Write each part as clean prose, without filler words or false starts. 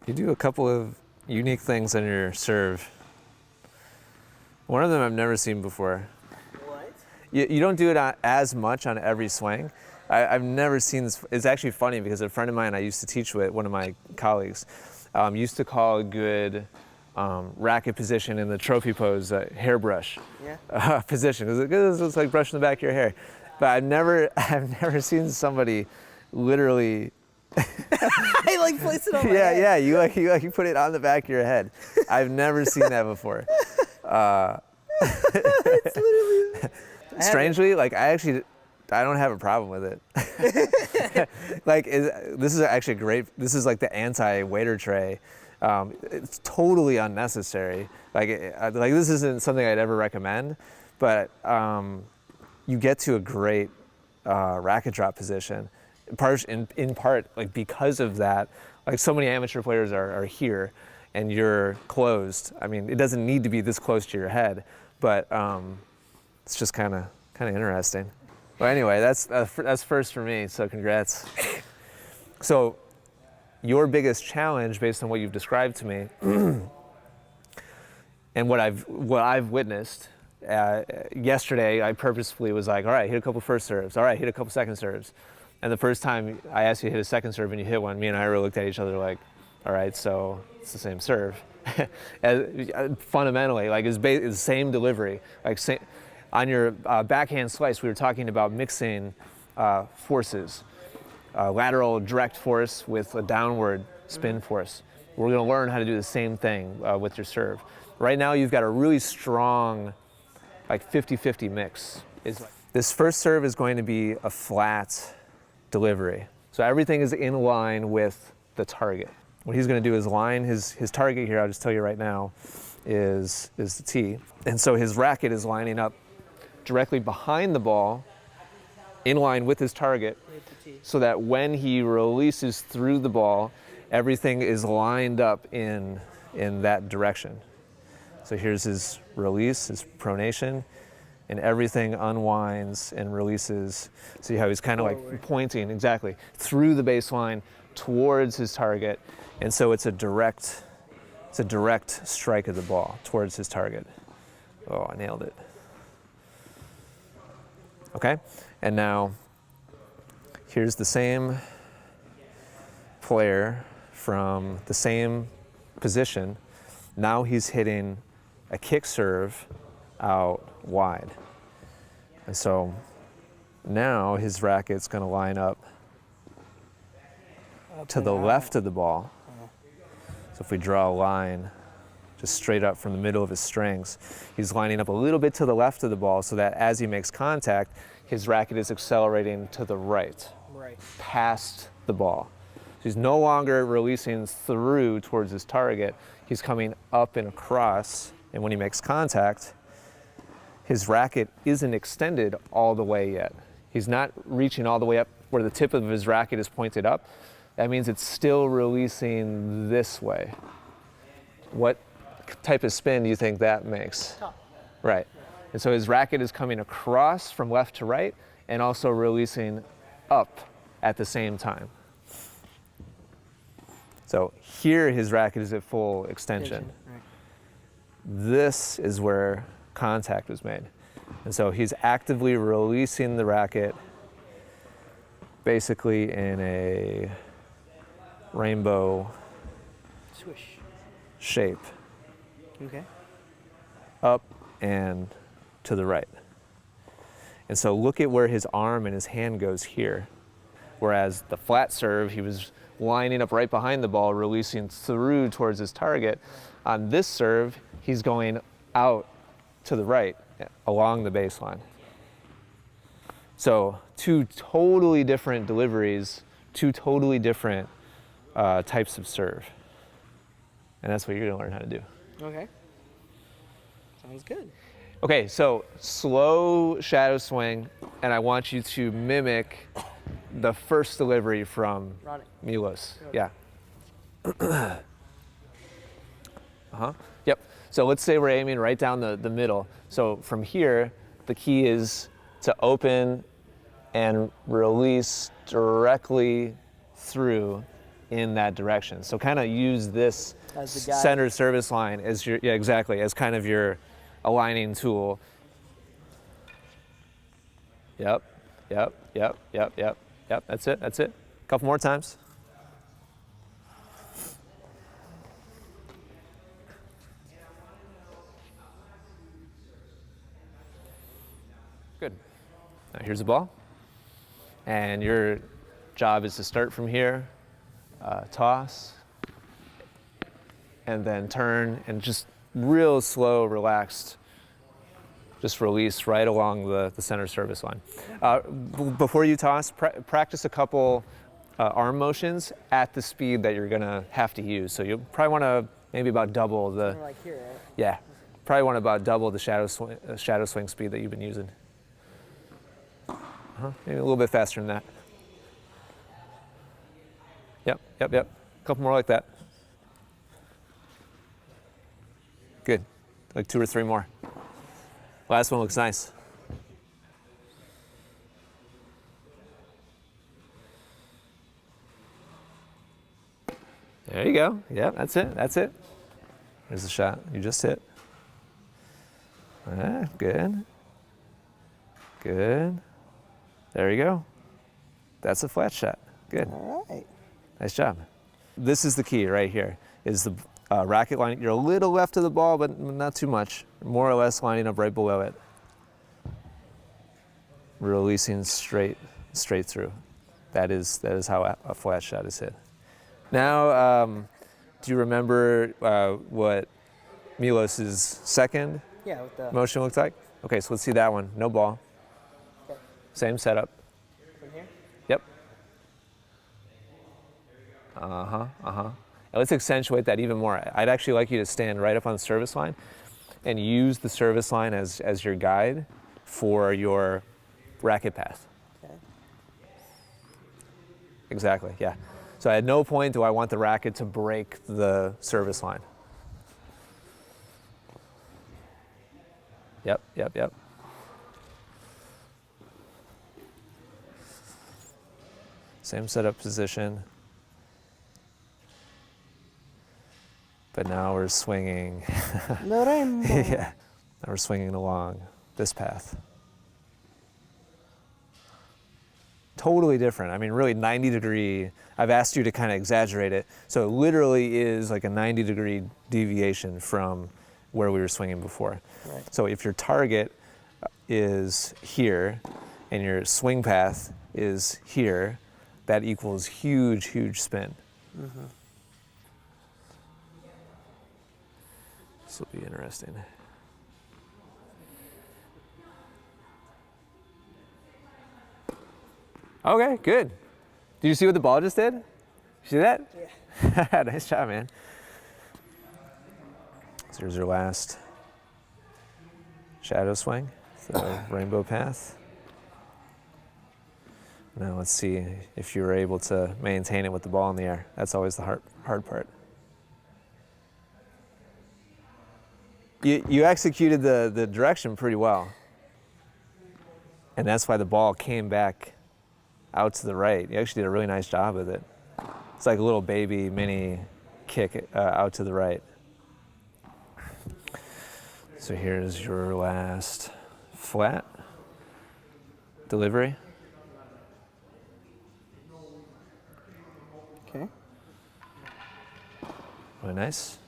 You do a couple of unique things on your serve. One of them I've never seen before. What? You don't do it as much on every swing. I've never seen this. It's actually funny because a friend of mine I used to teach with, one of my colleagues, used to call a good racket position in the trophy pose hairbrush position. Because it's like brushing the back of your hair. But I've never seen somebody literally. I like place it on my head. Yeah, you put it on the back of your head. I've never seen that before. It's literally. Strangely, like I don't have a problem with it. This is actually great. This is like the anti-waiter tray. It's totally unnecessary. Like this isn't something I'd ever recommend, but you get to a great racket drop position. In part, like because of that, like so many amateur players are here, and you're closed. I mean, it doesn't need to be this close to your head, but it's just kind of interesting. Well, anyway, that's first for me. So congrats. So, your biggest challenge, based on what you've described to me, and what I've witnessed. Yesterday, I purposefully was like, all right, hit a couple first serves. All right, hit a couple second serves. And the first time I asked you to hit a second serve and you hit one, me and Ira looked at each other like, all right, so it's the same serve. Fundamentally, like it's the same delivery. Like on your backhand slice, we were talking about mixing forces, lateral direct force with a downward spin force. We're going to learn how to do the same thing with your serve. Right now, you've got a really strong, like 50-50 mix. This first serve is going to be a flat delivery. So everything is in line with the target. What he's going to do is line his target here, I'll just tell you right now, is the tee. And so his racket is lining up directly behind the ball, in line with his target, so that when he releases through the ball, everything is lined up in that direction. So here's his release, his pronation, and everything unwinds and releases. See how he's kind of like pointing, exactly, through the baseline towards his target. And so it's a direct strike of the ball towards his target. Oh, I nailed it. Okay, and now here's the same player from the same position. Now he's hitting a kick serve out wide. And so now his racket's going to line up to the left of the ball. So if we draw a line just straight up from the middle of his strings, he's lining up a little bit to the left of the ball so that as he makes contact, his racket is accelerating to the right, past the ball. So he's no longer releasing through towards his target. He's coming up and across, and when he makes contact, his racket isn't extended all the way yet. He's not reaching all the way up where the tip of his racket is pointed up. That means it's still releasing this way. What type of spin do you think that makes? Top. Right. And so his racket is coming across from left to right and also releasing up at the same time. So here his racket is at full extension. Right. This is where contact was made. And so he's actively releasing the racket basically in a rainbow Swish. shape. Okay. Up and to the right. And so look at where his arm and his hand goes here. Whereas the flat serve, he was lining up right behind the ball, releasing through towards his target. On this serve, he's going out to the right along the baseline. So two totally different deliveries, two totally different types of serve. And that's what you're gonna learn how to do. Okay. Sounds good. Okay, so slow shadow swing, and I want you to mimic the first delivery from Milos. Yeah. Yep. So let's say we're aiming right down the middle. So from here, the key is to open and release directly through in that direction. So kind of use this As the guide. center service line as your, yeah, exactly, as kind of your aligning tool. Yep, yep, yep, yep, yep, yep, that's it, that's it. A couple more times. Good. Now here's the ball. And your job is to start from here, toss, and then turn, and just real slow, relaxed, just release right along the center service line. Before you toss, practice a couple arm motions at the speed that you're gonna have to use. So you'll probably wanna maybe about double the, Like here, right? yeah, probably want to about double the shadow swing speed that you've been using. Maybe a little bit faster than that. Yep, yep, yep. A couple more like that. Good. Like 2 or 3 more. Last one looks nice. There you go. Yep, that's it. That's it. There's the shot you just hit. Good. Good. There you go. That's a flat shot. Good. All right. Nice job. This is the key right here, is the racket line. You're a little left of the ball, but not too much. More or less lining up right below it. Releasing straight through. That is how a flat shot is hit. Now, do you remember what Milos's second Yeah, with the motion looked like? Okay, so let's see that one. No ball. Okay. Same setup. from here. Yep. And let's accentuate that even more. I'd actually like you to stand right up on the service line and use the service line as your guide for your racket path. Okay. Exactly, yeah. So at no point do I want the racket to break the service line. Yep, yep, yep. Same setup position. But now we're swinging. No rainbow. Yeah, now we're swinging along this path. Totally different. I mean, really 90-degree. I've asked you to kind of exaggerate it. So it literally is like a 90-degree deviation from where we were swinging before. Right. So if your target is here and your swing path is here, that equals huge, huge spin. Mm-hmm. This will be interesting. Okay, good. Did you see what the ball just did? You see that? Yeah. Nice job, man. So here's your last shadow swing, the rainbow path. Now let's see if you were able to maintain it with the ball in the air. That's always the hard part. You executed the direction pretty well. And that's why the ball came back out to the right. You actually did a really nice job with it. It's like a little baby mini kick out to the right. So here's your last flat delivery. Okay. Really nice.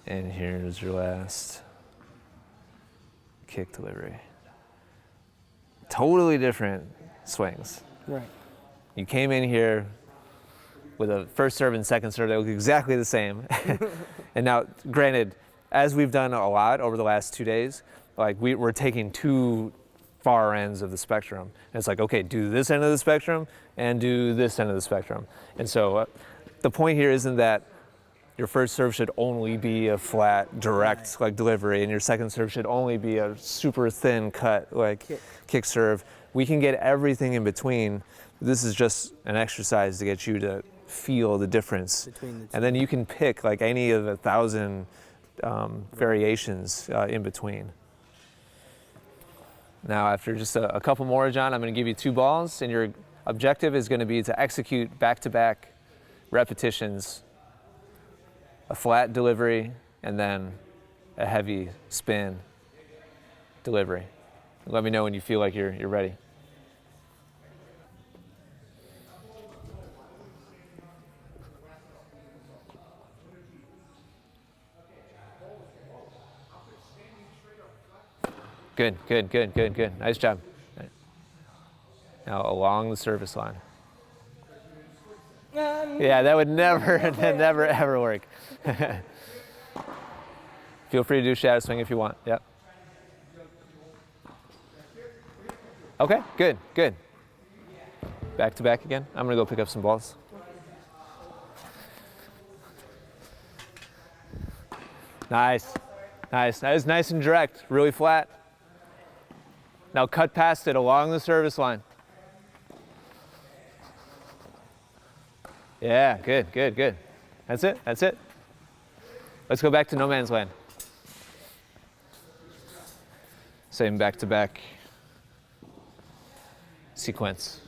And here's your last kick delivery. Totally different swings. Right. You came in here with a first serve and second serve that look exactly the same. And now, granted, as we've done a lot over the last 2 days, like we're taking 2 far ends of the spectrum. And it's like, okay, do this end of the spectrum and do this end of the spectrum. And so the point here isn't that your first serve should only be a flat, direct like delivery, and your second serve should only be a super thin cut like kick serve. We can get everything in between. This is just an exercise to get you to feel the difference. Between the two. And then you can pick like any of 1,000 variations in between. Now, after just a couple more, John, I'm going to give you 2 balls, and your objective is going to be to execute back-to-back repetitions, a flat delivery, and then a heavy spin delivery. Let me know when you feel like you're ready. Good, good, good, good, good. Nice job. Now along the service line. Yeah, that would never, never, ever work. Feel free to do shadow swing if you want. Yep. Okay, good, good. Back to back again. I'm gonna go pick up some balls. Nice, nice. That is nice and direct, really flat. Now cut past it along the service line. Yeah, good, good, good. That's it, that's it. Let's go back to no man's land. Same back-to-back sequence.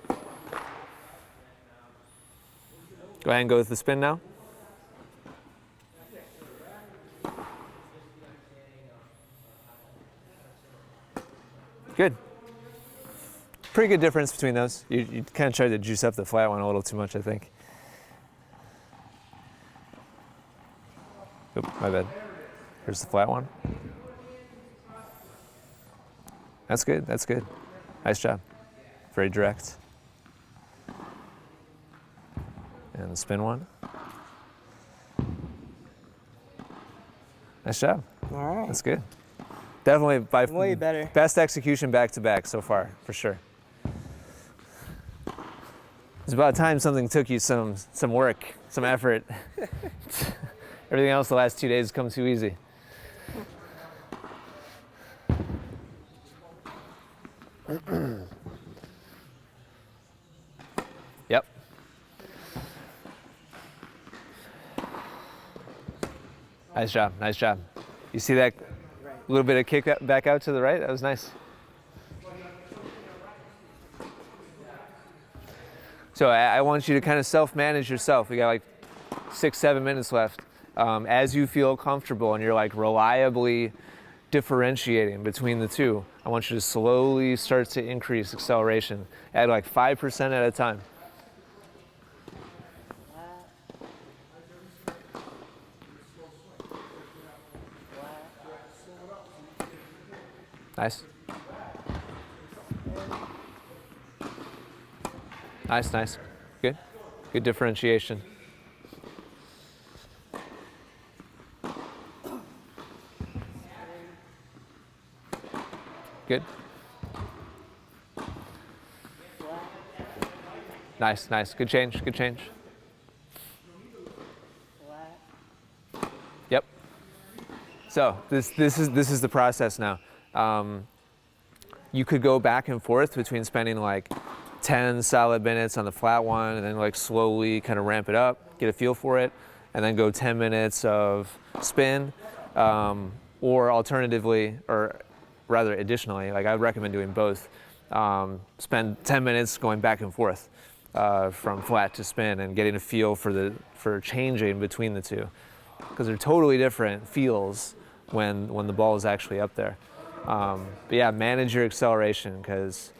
Go ahead and go with the spin now. Good. Pretty good difference between those. You kind of tried to juice up the flat one a little too much, I think. Oop, my bad. Here's the flat one. That's good, that's good. Nice job. Very direct. And the spin one. Nice job. All right. That's good. Definitely by Way better. Best execution back to back so far, for sure. It's about time something took you some work, some effort. Everything else the last 2 days has come too easy. Yep. Nice job, nice job. You see that little bit of kick back out to the right? That was nice. So I want you to kind of self-manage yourself. We got like 6-7 minutes left. As you feel comfortable and you're like reliably differentiating between the two, I want you to slowly start to increase acceleration at like 5% at a time. Nice. Nice, nice. Good. Good differentiation. Good. Nice, nice. Good change, good change. Yep. So this is the process now. You could go back and forth between spending like 10 solid minutes on the flat one and then like slowly kind of ramp it up, get a feel for it, and then go 10 minutes of spin, or alternatively, or rather additionally, like I would recommend doing both. Spend 10 minutes going back and forth from flat to spin and getting a feel for changing between the two, because they're totally different feels when the ball is actually up there. But yeah, manage your acceleration, because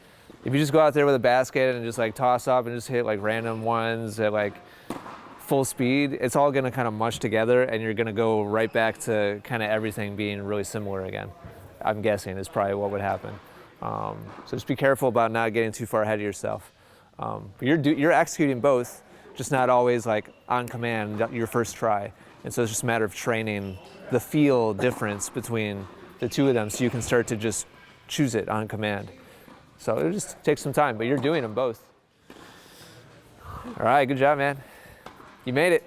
if you just go out there with a basket and just like toss up and just hit like random ones at like full speed, it's all gonna kind of mush together and you're gonna go right back to kind of everything being really similar again. I'm guessing is probably what would happen. So just be careful about not getting too far ahead of yourself. But you're executing both, just not always like on command your first try. And so it's just a matter of training the feel difference between the two of them so you can start to just choose it on command. So it'll just take some time, but you're doing them both. All right, good job, man. You made it.